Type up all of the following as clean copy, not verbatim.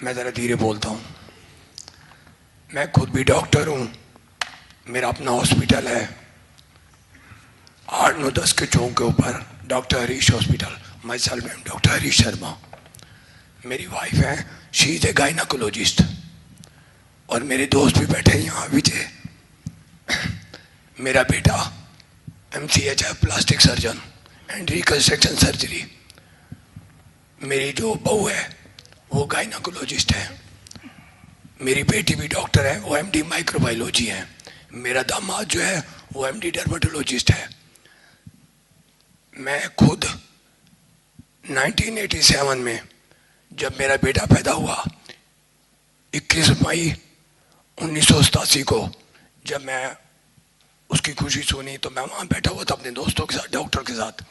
मैं ज़रा धीरे बोलता हूँ। मैं खुद भी डॉक्टर हूँ, मेरा अपना हॉस्पिटल है 8-9-10 के चौक के ऊपर, doctor Harish hospital. My self M doctor Harish Sharma. मेरी वाइफ है, शी इज़ ए गायनाकोलॉजिस्ट। और मेरे दोस्त भी बैठे हैं यहाँ, विजय। मेरा बेटा MCH है, plastic surgeon and reconstruction surgery. मेरी जो बहू है वो गायनाकोलॉजिस्ट है। मेरी बेटी भी डॉक्टर है, वो MD माइक्रोबायोलॉजी है। मेरा दामाद जो है वो MD डर्मेटोलॉजिस्ट है। मैं खुद 1987 में जब मेरा बेटा पैदा हुआ, 21 मई 1987 को, जब मैं उसकी खुशी सुनी तो मैं वहाँ बैठा हुआ था अपने दोस्तों के साथ, डॉक्टर के साथ।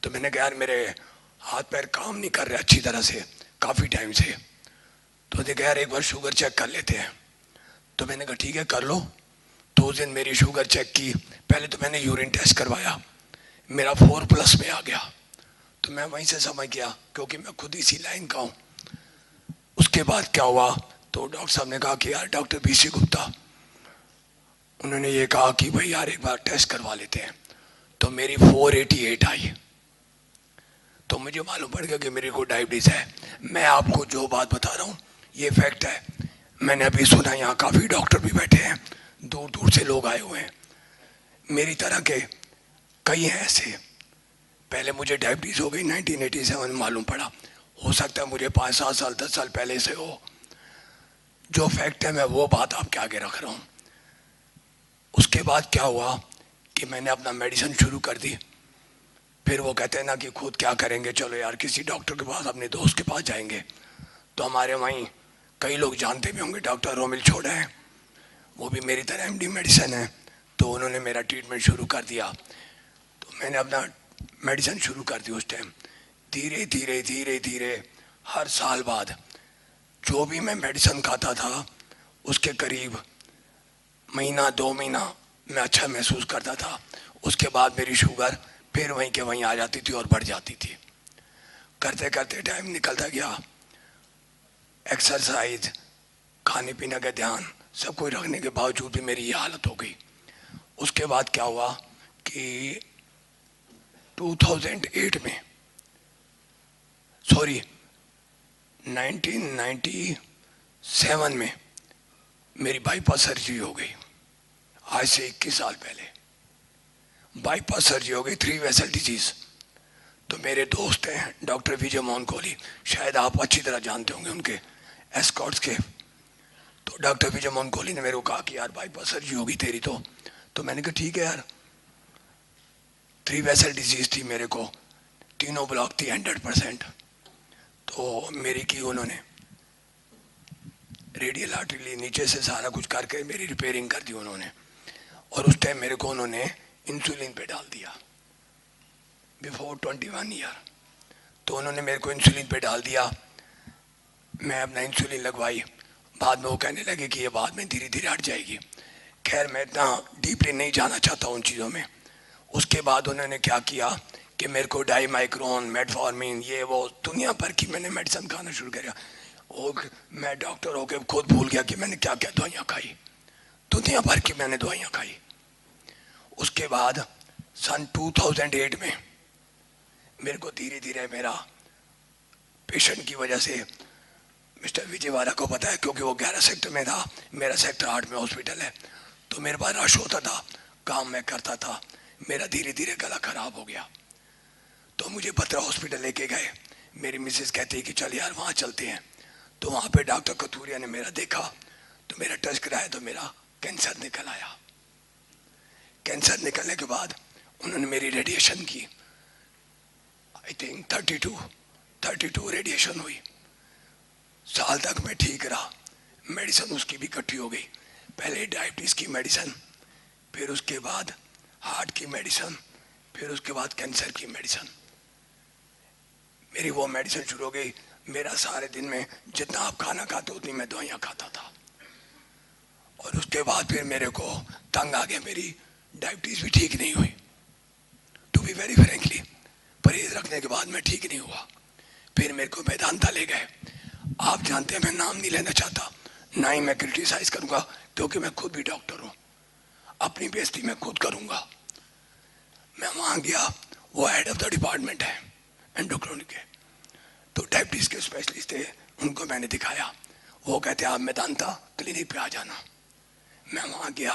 तो मैंने कहा यार मेरे हाथ पैर काम नहीं कर रहे अच्छी तरह से काफ़ी टाइम से। तो उसने कहा यार एक बार शुगर चेक कर लेते हैं। तो मैंने कहा ठीक है कर लो। तो उस दिन मेरी शुगर चेक की। पहले तो मैंने यूरिन टेस्ट करवाया, मेरा 4+ में आ गया। तो मैं वहीं से समझ गया, क्योंकि मैं खुद इसी लाइन का हूँ। उसके बाद क्या हुआ, तो डॉक्टर साहब ने कहा कि यार डॉक्टर BC गुप्ता, उन्होंने ये कहा कि भाई यार एक बार टेस्ट करवा लेते हैं। तो मेरी 488 आई। तो मुझे मालूम पड़ गया कि मेरे को डायबिटीज़ है। मैं आपको जो बात बता रहा हूँ ये फैक्ट है। मैंने अभी सुना यहाँ काफ़ी डॉक्टर भी बैठे हैं, दूर दूर से लोग आए हुए हैं, मेरी तरह के कई हैं ऐसे। पहले मुझे डायबिटीज़ हो गई 1987 में, मालूम पड़ा। हो सकता है मुझे 5-7 साल 10 साल पहले से हो। जो फैक्ट है मैं वो बात आपके आगे रख रहा हूँ। उसके बाद क्या हुआ कि मैंने अपना मेडिसिन शुरू कर दी। फिर वो कहते हैं ना कि खुद क्या करेंगे, चलो यार किसी डॉक्टर के पास, अपने दोस्त के पास जाएंगे। तो हमारे वहीं कई लोग जानते भी होंगे, डॉक्टर रोमिल छोड़ा है, वो भी मेरी तरह MD मेडिसिन है। तो उन्होंने मेरा ट्रीटमेंट शुरू कर दिया। तो मैंने अपना मेडिसिन शुरू कर दी। उस टाइम धीरे धीरे धीरे धीरे हर साल बाद जो भी मैं मेडिसिन खाता था उसके करीब महीना 2 महीना मैं अच्छा महसूस करता था। उसके बाद मेरी शुगर फिर वहीं के वहीं आ जाती थी और बढ़ जाती थी। करते करते टाइम निकलता गया, एक्सरसाइज, खाने पीने का ध्यान, सब कुछ रखने के बावजूद भी मेरी ये हालत हो गई। उसके बाद क्या हुआ कि 2008 में, सॉरी 1997 में मेरी बाईपास सर्जरी हो गई। आज से 21 साल पहले बाईपास सर्जरी हो गई, 3 वेसल डिजीज। तो मेरे दोस्त हैं डॉक्टर विजय मोहन कोहली, शायद आप अच्छी तरह जानते होंगे उनके एस्कॉट्स के। तो डॉक्टर विजय मोहन कोहली ने मेरे को कहा कि यार बाईपास सर्जरी होगी तेरी। तो मैंने कहा ठीक है यार। 3 वेसल डिजीज थी मेरे को, तीनों ब्लॉक थी 100%। तो मेरी की उन्होंने रेडियल आर्टरी नीचे से सारा कुछ करके मेरी रिपेयरिंग कर दी उन्होंने। और उस टाइम मेरे को उन्होंने इंसुलिन पे डाल दिया बिफोर 21 ईयर। तो उन्होंने मेरे को इंसुलिन पे डाल दिया। मैं अपना इंसुलिन लगवाई। बाद में वो कहने लगे कि ये बाद में धीरे धीरे हट जाएगी। खैर मैं इतना डीपली नहीं जाना चाहता उन चीज़ों में। उसके बाद उन्होंने क्या किया कि मेरे को डाईमाइक्रोन, मेटफॉर्मिन, ये वो दुनिया भर की मैंने मेडिसिन खाना शुरू किया। वो मैं डॉक्टर होकर खुद भूल गया कि मैंने क्या क्या दवाइयाँ खाई। दुनिया भर की मैंने दवाइयाँ खाई। उसके बाद सन 2008 में मेरे को धीरे धीरे मेरा पेशेंट की वजह से, मिस्टर विजयवाड़ा को पता है क्योंकि वो 11 सेक्टर में था, मेरा सेक्टर 8 में हॉस्पिटल है। तो मेरे पास रश होता था, काम मैं करता था, मेरा धीरे धीरे गला खराब हो गया। तो मुझे बत्रा हॉस्पिटल लेके गए। मेरी मिसेस कहती है कि चल यार वहाँ चलते हैं। तो वहाँ पे डॉक्टर कथूरिया ने मेरा देखा, तो मेरा टेस्ट कराया तो मेरा कैंसर निकल आया। कैंसर निकलने के बाद उन्होंने मेरी रेडिएशन की। आई थिंक 32 रेडिएशन हुई। साल तक मैं ठीक रहा। मेडिसिन उसकी भी इकट्ठी हो गई। पहले डायबिटीज़ की मेडिसिन, फिर उसके बाद हार्ट की मेडिसिन, फिर उसके बाद कैंसर की मेडिसिन। मेरी वो मेडिसिन शुरू हो गई। मेरा सारे दिन में जितना आप खाना खाते उतनी मैं दवाइयाँ खाता था। और उसके बाद फिर मेरे को तंग आ गया, मेरी डायबिटीज़ भी ठीक नहीं हुई। टू बी वेरी फ्रेंकली, परहेज रखने के बाद मैं ठीक नहीं हुआ। फिर मेरे को मेदांता ले गए। आप जानते हैं मैं नाम नहीं लेना चाहता, ना ही मैं क्रिटिसाइज करूंगा, क्योंकि मैं खुद भी डॉक्टर हूं, अपनी बेइज्जती मैं खुद करूंगा। मैं वहां गया, वो हेड ऑफ द डिपार्टमेंट है एंडोक्राइन के, तो डायबिटीज के स्पेशलिस्ट थे, उनको मैंने दिखाया। वो कहते आप मेदांता क्लिनिक पे आ जाना। मैं वहां गया,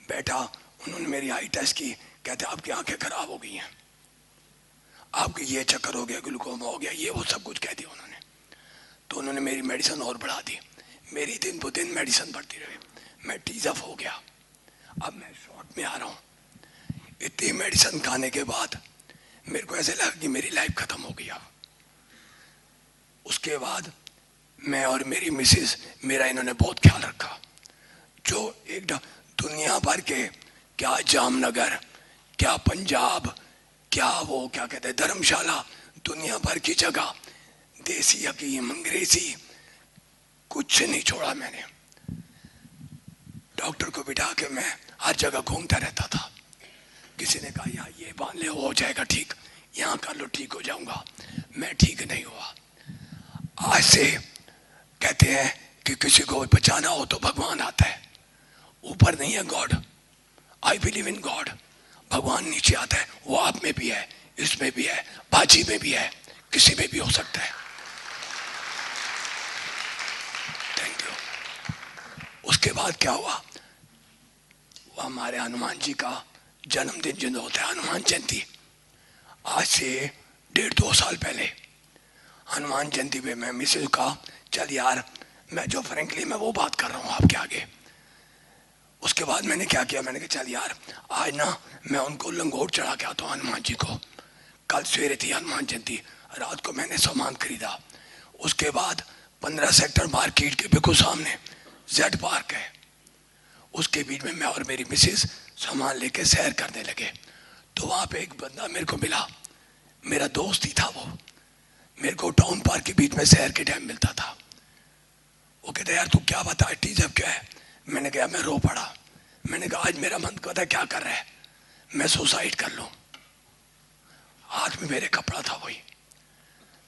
बैठा, उन्होंने मेरी आई टेस्ट की, कहते आपकी आंखें खराब हो गई हैं, आपके ये चक्कर हो गया, ग्लूकोमा हो गया, ये वो सब कुछ कह दिया उन्होंने। तो उन्होंने मेरी मेडिसिन और बढ़ा दी, मेरी दिन ब दिन मेडिसिन बढ़ती रही, मैं टीज अप हो गया। अब मैं शॉर्ट में आ रहा हूँ, इतनी मेडिसिन खाने के बाद मेरे को ऐसे लगा कि मेरी लाइफ खत्म हो गई। उसके बाद मैं और मेरी मिसेस, मेरा इन्होंने बहुत ख्याल रखा। जो एक दुनिया भर के, क्या जामनगर, क्या पंजाब, क्या वो क्या कहते हैं धर्मशाला, दुनिया भर की जगह, देसी हकीम, अंग्रेजी, कुछ नहीं छोड़ा मैंने। डॉक्टर को बिठा के मैं हर जगह घूमता रहता था। किसी ने कहा यहाँ ये बांध ले, हो जाएगा ठीक, यहाँ कर लो ठीक हो जाऊंगा, मैं ठीक नहीं हुआ। आज से कहते हैं कि किसी को बचाना हो तो भगवान आता है, ऊपर नहीं है God, I believe in God, भगवान नीचे आता है, वो आप में भी है, इसमें भी है, बाजी में भी है, किसी में भी हो सकता है। Thank you. उसके बाद क्या हुआ, वो हमारे हनुमान जी का जन्मदिन जो होता है हनुमान जयंती, आज से 1.5-2 साल पहले हनुमान जयंती पे मैं मिसेज का, चल यार मैं जो फ्रेंकली मैं वो बात कर रहा हूँ आपके आगे। उसके बाद मैंने क्या किया, मैंने कहा चल यार आज ना मैं उनको लंगोट चढ़ा के आता हूँ हनुमान जी को। कल सवेरे थी हनुमान जयंती, रात को मैंने सामान खरीदा। उसके बाद 15 सेक्टर मार्केट के बिल्कुल सामने जेड पार्क है, उसके बीच में मैं और मेरी मिसेस सामान लेके सैर करने लगे। तो वहाँ पे एक बंदा मेरे को मिला, मेरा दोस्त ही था वो, मेरे को टाउन पार्क के बीच में सैर के टाइम मिलता था। वो कहता यार तू क्या बता, टीज अब क्या है? मैंने कहा मैं रो पड़ा। मैंने कहा आज मेरा मन कहता क्या कर रहा है, मैं सुसाइड कर लूं। हाथ में मेरे कपड़ा था वही,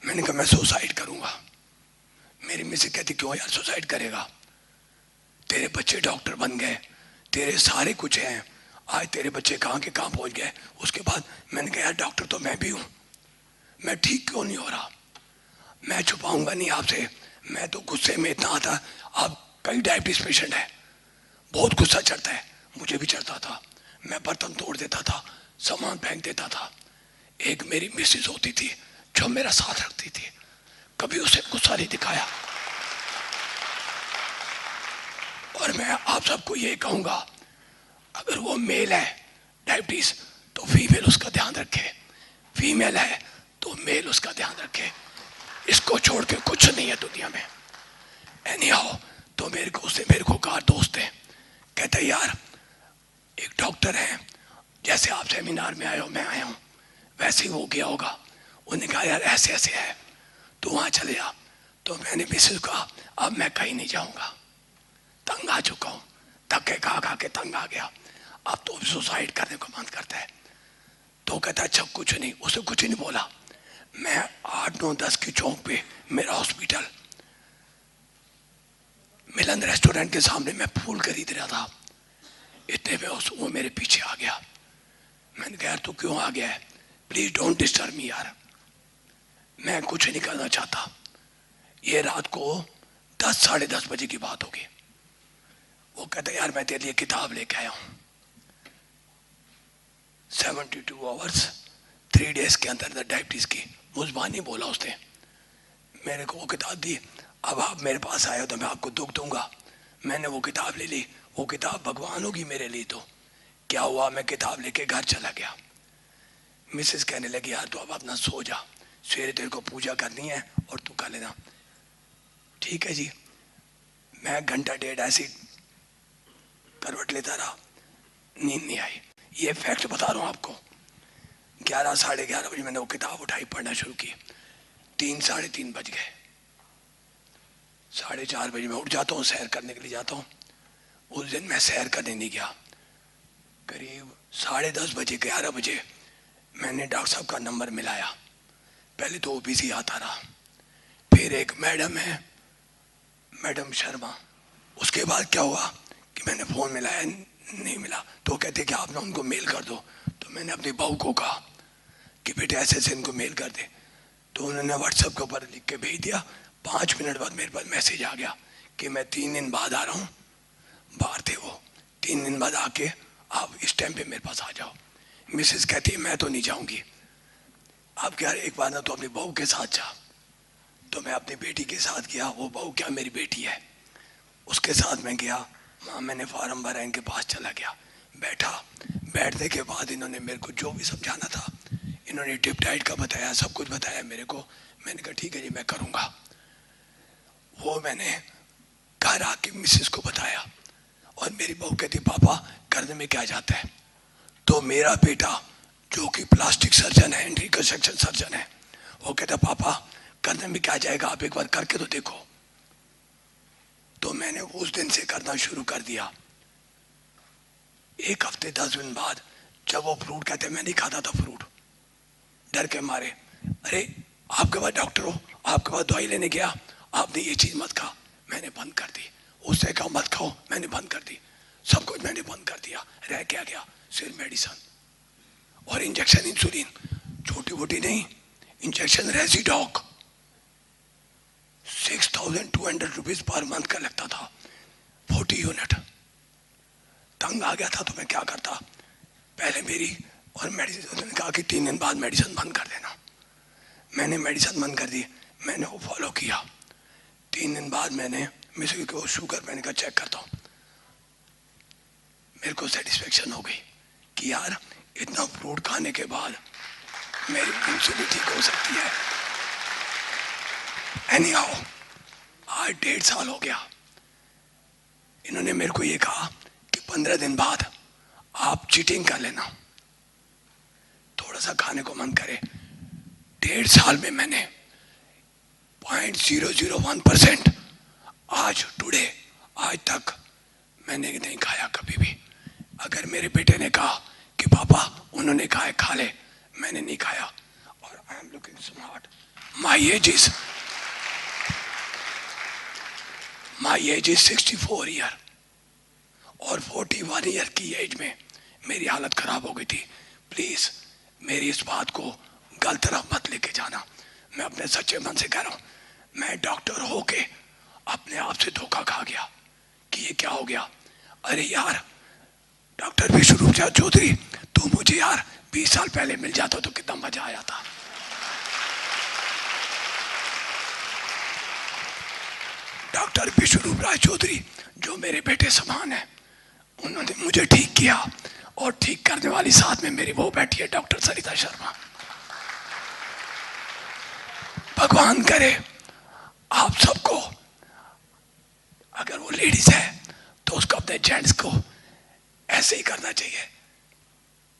मैंने कहा मैं सुसाइड करूंगा। मेरी मिसेज कहती क्यों यार सुसाइड करेगा, तेरे बच्चे डॉक्टर बन गए, तेरे सारे कुछ हैं, आज तेरे बच्चे कहाँ के कहाँ पहुंच गए। उसके बाद मैंने कहा यार डॉक्टर तो मैं भी हूं, मैं ठीक क्यों नहीं हो रहा, मैं छुपाऊंगा नहीं आपसे, मैं तो गुस्से में इतना आता, आप कई डायबिटीज पेशेंट है, बहुत गुस्सा चढ़ता है, मुझे भी चढ़ता था, मैं बर्तन तोड़ देता था, सामान फेंक देता था। एक मेरी मिसेज होती थी जो मेरा साथ रखती थी, कभी उसे गुस्सा नहीं दिखाया। और मैं आप सबको ये कहूंगा, अगर वो मेल है डायबिटीज तो फीमेल उसका ध्यान रखे, फीमेल है तो मेल उसका ध्यान रखे, इसको छोड़ के कुछ नहीं है दुनिया में। एनीहाउ तो मेरे को उससे मेरे को कहा दोस्त है, कहते यार एक डॉक्टर है, जैसे आप सेमिनार में आए हो मैं आया हूँ वैसे ही वो गया होगा, उन्होंने कहा यार ऐसे ऐसे है तो वहां चले जा। तो मैंने मिसेज कहा अब मैं कहीं नहीं जाऊंगा, तंग आ चुका हूँ, धक्के खा खा के तंग आ गया, अब तो सुसाइड करने को मन करता है। तो कहता अच्छा कुछ नहीं, उसे कुछ नहीं बोला। मैं 8-9-10 की चौक पे मेरा हॉस्पिटल, मिलन रेस्टोरेंट के सामने मैं फूल खरीद रहा था, इतने में वो मेरे पीछे आ गया। मैंने कहा यार तू क्यों आ गया है, प्लीज डोंट डिस्टर्ब मी यार, मैं कुछ नहीं करना चाहता। ये रात को 10-10:30 बजे की बात होगी। वो कहता यार मैं तेरे लिए किताब लेके आया हूं, 72 आवर्स 3 डेज के अंदर डायबिटीज की, मुजबानी बोला उसने, मेरे को वो किताब दी। अब आप मेरे पास आए हो तो मैं आपको दुख दूंगा। मैंने वो किताब ले ली, वो किताब भगवान होगी मेरे लिए। तो क्या हुआ, मैं किताब लेके घर चला गया। मिसेस कहने लगी यार तू अब अपना सो जा, सवेरे तेरे को पूजा करनी है और तू कर लेना। ठीक है जी। मैं 1-1.5 घंटा ऐसी करवट लेता रहा, नींद नहीं आई। ये फैक्ट बता रहा हूँ आपको। 11-11:30 बजे मैंने वो किताब उठाई, पढ़ना शुरू की, 3-3:30 बज गए। 4:30 बजे मैं उठ जाता हूँ, सैर करने के लिए जाता हूँ। उस दिन मैं सैर करने नहीं गया। करीब 10:30 बजे 11 बजे मैंने डॉक्टर साहब का नंबर मिलाया। पहले तो वो बिजी आता रहा, फिर एक मैडम है मैडम शर्मा। उसके बाद क्या हुआ कि मैंने फ़ोन मिलाया, नहीं मिला, तो कहते कि आप ना उनको मेल कर दो। तो मैंने अपनी बहू को कहा कि बेटे ऐसे ऐसे इनको मेल कर दे। तो उन्होंने व्हाट्सएप के ऊपर लिख के भेज दिया। 5 मिनट बाद मेरे पास मैसेज आ गया कि मैं 3 दिन बाद आ रहा हूँ। बाहर थे वो, 3 दिन बाद आके आप इस टाइम पे मेरे पास आ जाओ। मिसेस कहती है मैं तो नहीं जाऊँगी। आप क्या, एक बार ना तो अपनी बहू के साथ जा। तो मैं अपनी बेटी के साथ गया, वो बहू क्या मेरी बेटी है, उसके साथ मैं गया। वहाँ मैंने फार्म भरा, इनके पास चला गया, बैठा। बैठने के बाद इन्होंने मेरे को जो भी समझाना था, इन्होंने टिप डाइट का बताया, सब कुछ बताया मेरे को। मैंने कहा ठीक है जी मैं करूँगा। वो मैंने घर आके मिसेस को बताया और मेरी बहू कहती पापा करने में क्या जाता है। तो मेरा बेटा जो कि प्लास्टिक सर्जन है, रिकंस्ट्रक्शन सर्जन है, वो कहता पापा करने में क्या जाएगा, आप एक बार करके तो देखो। तो मैंने उस दिन से करना शुरू कर दिया। 1 हफ्ते 10 दिन बाद जब वो फ्रूट कहते, मैं नहीं खाता था फ्रूट डर के मारे। अरे आपके पास डॉक्टर हो, आपके पास दवाई लेने गया, आपने ये चीज़ मत खा, मैंने बंद कर दी। उससे कहा मत खाओ, मैंने बंद कर दी। सब कुछ मैंने बंद कर दिया। रह क्या गया, सिर्फ मेडिसन और इंजेक्शन, इंसुलिन, छोटी मोटी नहीं, इंजेक्शन रेजिडॉक 6200 रुपीज़ पर मंथ का लगता था, 40 यूनिट। तंग आ गया था तो मैं क्या करता, पहले मेरी और मेडिसिन, उन्होंने कहा कि 3 दिन बाद मेडिसिन बंद कर देना। मैंने मेडिसिन बंद कर दी, मैंने वो फॉलो किया। 3 दिन बाद मैंने मिसेस को शुगर, मैंने कहा चेक करता हूँ। मेरे को सेटिस्फेक्शन हो गई कि यार इतना फ्रूट खाने के बाद मेरी इंसुलिन ठीक हो सकती है। एनीहाउ आज 1.5 साल हो गया। इन्होंने मेरे को ये कहा कि 15 दिन बाद आप चीटिंग कर लेना, थोड़ा सा खाने को मन करे। 1.5 साल में मैंने 0.001% आज टुडे, आज तक मैंने नहीं खाया कभी भी। अगर मेरे बेटे ने कहा कि पापा उन्होंने कहा है खा ले, मैंने नहीं खाया। और I am looking smart. My age is 64 year और 41 ईयर की एज में मेरी हालत खराब हो गई थी। प्लीज मेरी इस बात को गलत तरफ मत लेके जाना, मैं अपने सच्चे मन से कह रहा हूं। मैं डॉक्टर होके अपने आप से धोखा खा गया कि ये क्या हो गया। अरे यार डॉक्टर विश्वरूप चौधरी, तू मुझे यार 20 साल पहले मिल जाता तो कितना मजा आया था। डॉक्टर विश्वरूप राय चौधरी जो मेरे बेटे समान है, उन्होंने मुझे ठीक किया और ठीक करने वाली साथ में मेरी वो बैठी है डॉक्टर सरिता शर्मा। भगवान करे आप सबको, अगर वो लेडीज है तो उसको अपने जेंट्स को ऐसे ही करना चाहिए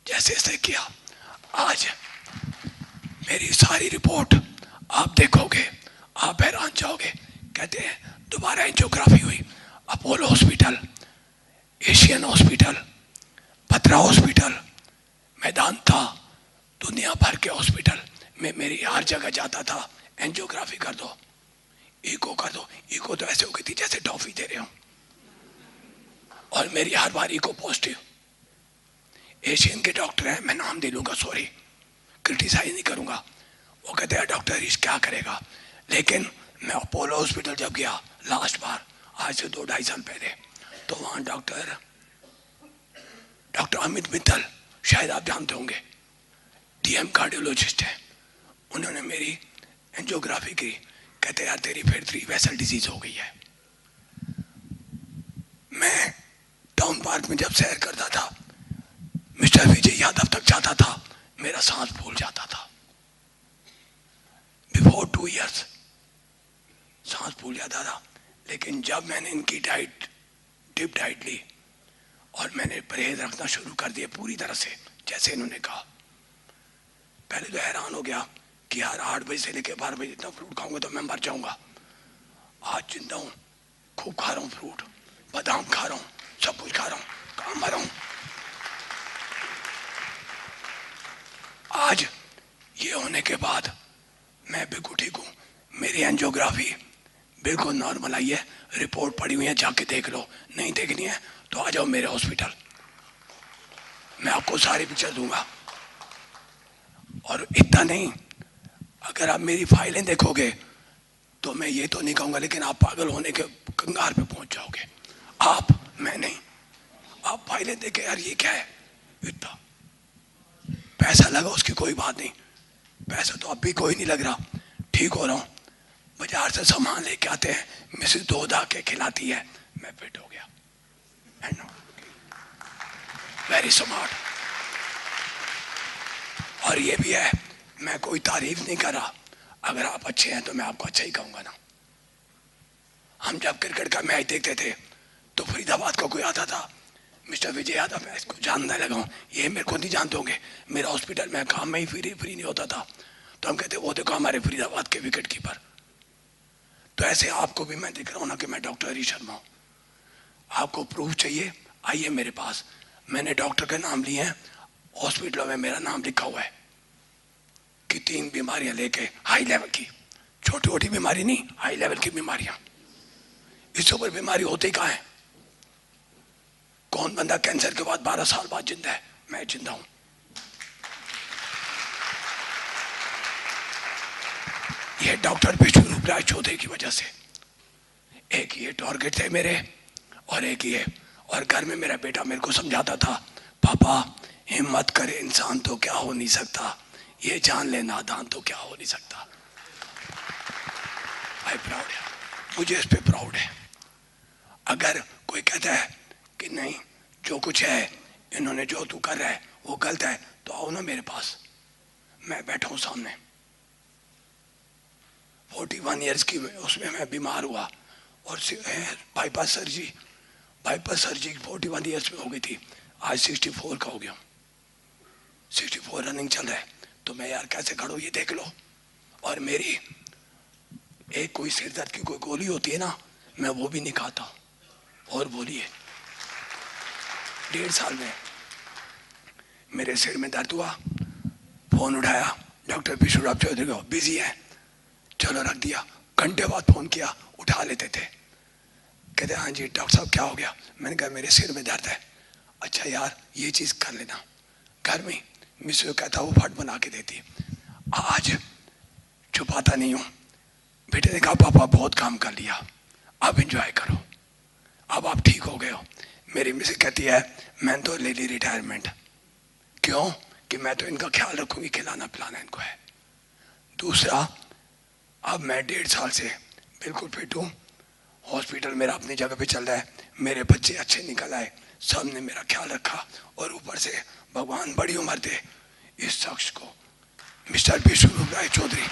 जैसे इसने किया। आज मेरी सारी रिपोर्ट आप देखोगे आप हैरान जाओगे। कहते हैं दोबारा एंजियोग्राफी हुई, अपोलो हॉस्पिटल, एशियन हॉस्पिटल, पत्रा हॉस्पिटल, मेदांता, दुनिया भर के हॉस्पिटल में मेरी हर जगह जाता था, एंजियोग्राफी कर दो, इको कर दो। इको तो ऐसे हो गई थी जैसे टॉफी दे रहे हो, और मेरी हर बार इको पॉजिटिव। एशियन के डॉक्टर हैं, मैं नाम दे लूंगा, सॉरी क्रिटिसाइज नहीं करूंगा। वो कहते हैं डॉक्टर इस क्या करेगा। लेकिन मैं अपोलो हॉस्पिटल जब गया लास्ट बार, आज से 2-2.5 साल पहले, तो वहाँ डॉक्टर अमित मित्तल, शायद आप जानते होंगे, डीएम कार्डियोलॉजिस्ट है, उन्होंने मेरी एंजियोग्राफी की। कहते यार तेरी फिर 3 वेसल डिजीज हो गई है। मैं टाउन पार्क में जब सैर करता था, मिस्टर विजय यादव तक जाता था, मेरा सांस फूल जाता था। बिफोर 2 इयर्स सांस फूल जाता था। लेकिन जब मैंने इनकी डाइट, डिप डाइट ली और मैंने परहेज रखना शुरू कर दिया पूरी तरह से जैसे इन्होंने कहा, पहले तो हैरान हो गया कि यार 8 बजे से लेकर 12 बजे इतना फ्रूट खाऊंगा तो मैं मर जाऊंगा। आज जिंदा हूं, खूब खा रहा हूं फ्रूट, बादाम खा रहा हूं, सब कुछ खा रहा हूं, कहां मर रहा हूं। आज ये होने के बाद मैं बिल्कुल ठीक हूं। मेरी एंजियोग्राफी बिल्कुल नॉर्मल आई है, रिपोर्ट पड़ी हुई है, जाके देख लो। नहीं देखनी है तो आ जाओ मेरे हॉस्पिटल, मैं आपको सारी पिक्चर दूंगा। और इतना नहीं, अगर आप मेरी फाइलें देखोगे तो मैं ये तो नहीं कहूंगा, लेकिन आप पागल होने के कंगार पे पहुंच जाओगे। आप, मैं नहीं। आप फाइलें देखे, यार ये क्या है, इतना पैसा लगा उसकी कोई बात नहीं, पैसा तो अब भी कोई नहीं लग रहा, ठीक हो रहा हूं। बाजार से सामान लेके आते हैं, मिसेस दूध आके खिलाती है, मैं फिट हो गया। Very smart. और ये भी है, मैं कोई तारीफ नहीं कर रहा, अगर आप अच्छे हैं तो मैं आपको अच्छा ही कहूंगा ना। हम जब क्रिकेट का मैच देखते थे तो फरीदाबाद का कोई आता था, मिस्टर विजय यादव, मैं इसको जानने लगा हूँ, ये मेरे को नहीं जानते होंगे, मेरा हॉस्पिटल में काम में ही फ्री नहीं होता था, तो हम कहते वो देखो हमारे फरीदाबाद के विकेट कीपर। तो ऐसे आपको भी मैं दिख रहा हूँ ना कि मैं डॉक्टर हरी शर्मा हूँ। आपको प्रूफ चाहिए, आइए मेरे पास, मैंने डॉक्टर के नाम लिए हैं, हॉस्पिटलों में मेरा नाम लिखा हुआ है कि 3 बीमारियां लेके, हाई लेवल की, छोटी छोटी बीमारी नहीं, हाई लेवल की बीमारियां। इससे ऊपर बीमारी होती कहाँ है? कौन बंदा कैंसर के बाद 12 साल बाद जिंदा है? मैं जिंदा हूं। ये डॉक्टर विष्णु राज चौधरी की वजह से। एक ये टारगेट थे मेरे, और एक ये, और घर में मेरा बेटा मेरे को समझाता था, पापा हिम्मत करे इंसान तो क्या हो नहीं सकता, ये जान ले नादान तो क्या हो नहीं सकता। आई प्राउड है, मुझे इस पे प्राउड है। अगर कोई कहता है कि नहीं जो कुछ है, इन्होंने जो तू कर रहा है वो गलत है, तो आओ ना मेरे पास, मैं बैठा हूं सामने। 41 ईयर्स की उसमें मैं बीमार हुआ, और बाईपास सर्जरी 41 ईयर्स में हो गई थी, आज 64 का हो गया, 64 रनिंग चल रहा है। तो मैं यार कैसे खड़ो ये देख लो। और मेरी एक कोई सिर दर्द की कोई गोली होती है ना, मैं वो भी नहीं खाता। और बोलिए 1.5 साल में मेरे सिर में दर्द हुआ, फोन उठाया, डॉक्टर विष्णु चौधरी को, बिजी है, चलो रख दिया। घंटे बाद फोन किया, उठा लेते थे, कहते हाँ जी डॉक्टर साहब क्या हो गया? मैंने कहा मेरे सिर में दर्द है। अच्छा यार ये चीज कर लेना, घर में मिस कहता वो फट बना के देती। आज छुपाता नहीं हूं। बेटे ने कहा पापा बहुत काम कर लिया, अब एंजॉय करो, अब आप ठीक हो गए हो। मेरी मिसेस कहती है मैंने तो ले ली रिटायरमेंट। क्यों? कि मैं तो इनका ख्याल रखूंगी, खिलाना पिलाना इनको है। दूसरा, अब मैं 1.5 साल से बिल्कुल फिट हूँ, हॉस्पिटल मेरा अपनी जगह पे चल रहा है, मेरे बच्चे अच्छे निकल आए, सब ने मेरा ख्याल रखा, और ऊपर से भगवान बड़ी उम्र दे इस शख्स को, मिस्टर विष्णु राय चौधरी।